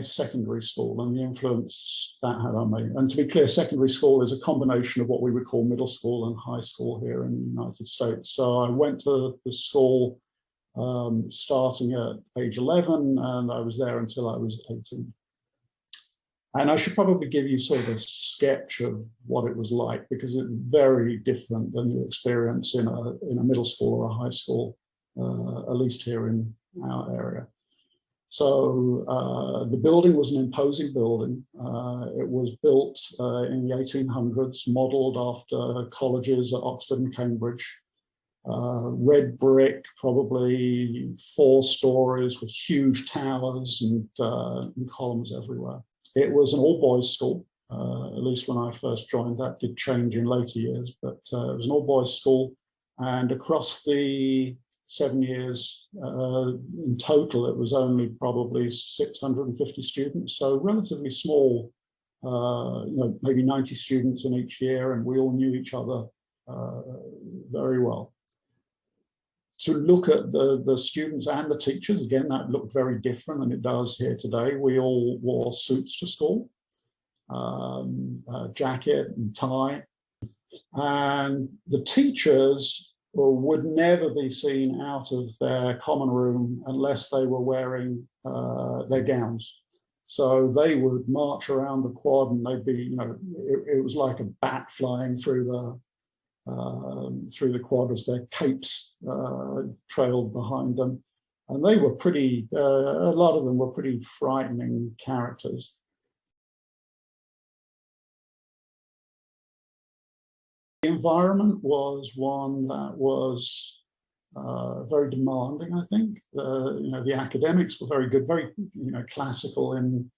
secondary school and the influence that had on me. And to be clear, secondary school is a combination of what we would call middle school and high school here in the United States. So I went to the school starting at age 11, and I was there until I was 18. And I should probably give you sort of a sketch of what it was like, because it's very different than the experience in a middle school or a high school, at least here in our area. So the building was an imposing building. It was built in the 1800s, modelled after colleges at Oxford and Cambridge. Red brick, probably 4 stories with huge towers and columns everywhere. It was an all-boys school, at least when I first joined. That did change in later years, but it was an all-boys school. And across the 7 years in total, it was only probably 650 students, so relatively small, maybe 90 students in each year, and we all knew each other very well. To look at the students and the teachers, again, that looked very different than it does here today. We all wore suits to school, jacket and tie, and the teachers would never be seen out of their common room unless they were wearing their gowns. So they would march around the quad, and they'd be, it was like a bat flying through the quad as their capes trailed behind them. And they were pretty, a lot of them were pretty frightening characters. The environment was one that was very demanding, I think. The academics were very good, very, classical in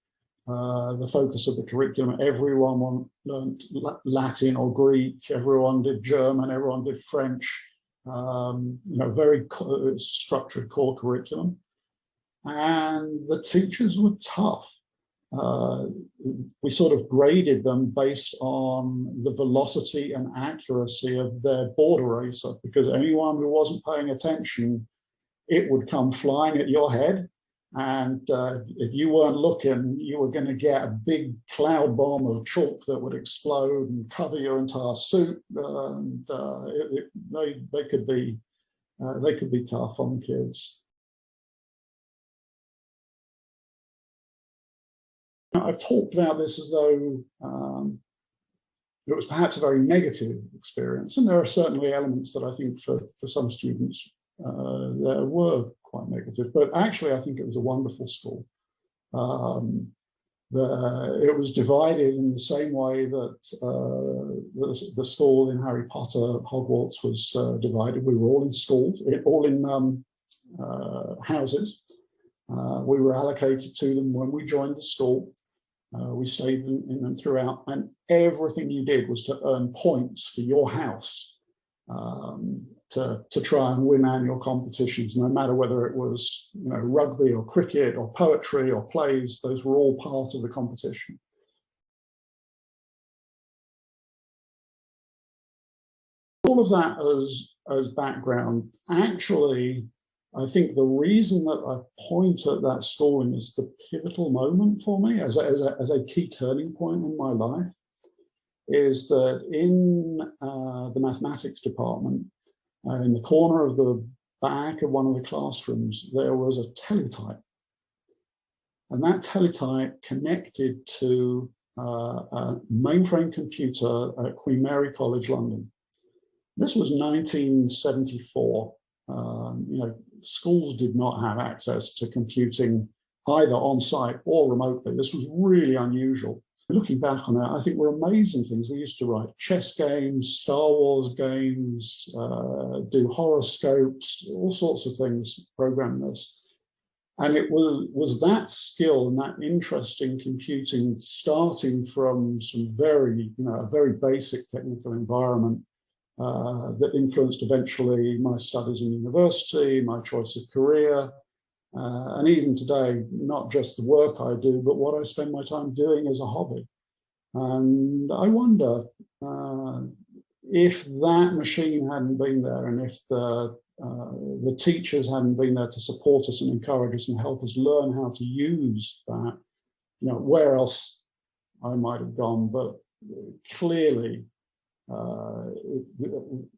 the focus of the curriculum. Everyone learned Latin or Greek, everyone did German, everyone did French, very structured core curriculum. And the teachers were tough. We sort of graded them based on the velocity and accuracy of their board eraser, because anyone who wasn't paying attention, it would come flying at your head. And if you weren't looking, you were going to get a big cloud bomb of chalk that would explode and cover your entire suit. And they could be tough on kids. I've talked about this as though it was perhaps a very negative experience, and there are certainly elements that I think for some students there were quite negative, but actually I think it was a wonderful school. It was divided in the same way that the school in Harry Potter, Hogwarts, was divided. We were all in schools, all in houses. We were allocated to them when we joined the school. We stayed in them throughout, and everything you did was to earn points for your house, to try and win annual competitions, no matter whether it was rugby or cricket or poetry or plays. Those were all part of the competition. All of that as background, actually, I think the reason that I point at that schooling as the pivotal moment for me, as a key turning point in my life, is that in the mathematics department, in the corner of the back of one of the classrooms, there was a teletype. And that teletype connected to a mainframe computer at Queen Mary College, London. This was 1974. Schools did not have access to computing either on-site or remotely. This was really unusual. Looking back on that, I think were amazing things. We used to write chess games, Star Wars games, do horoscopes, all sorts of things, program this. And it was that skill and that interest in computing, starting from some a very basic technical environment, that influenced eventually my studies in university, my choice of career, and even today, not just the work I do, but what I spend my time doing as a hobby. And I wonder if that machine hadn't been there, and if the teachers hadn't been there to support us and encourage us and help us learn how to use that, where else I might have gone, but clearly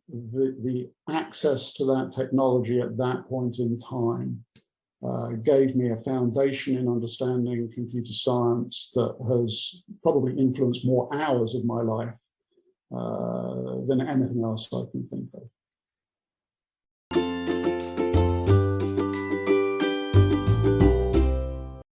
the access to that technology at that point in time gave me a foundation in understanding computer science that has probably influenced more hours of my life than anything else I can think of.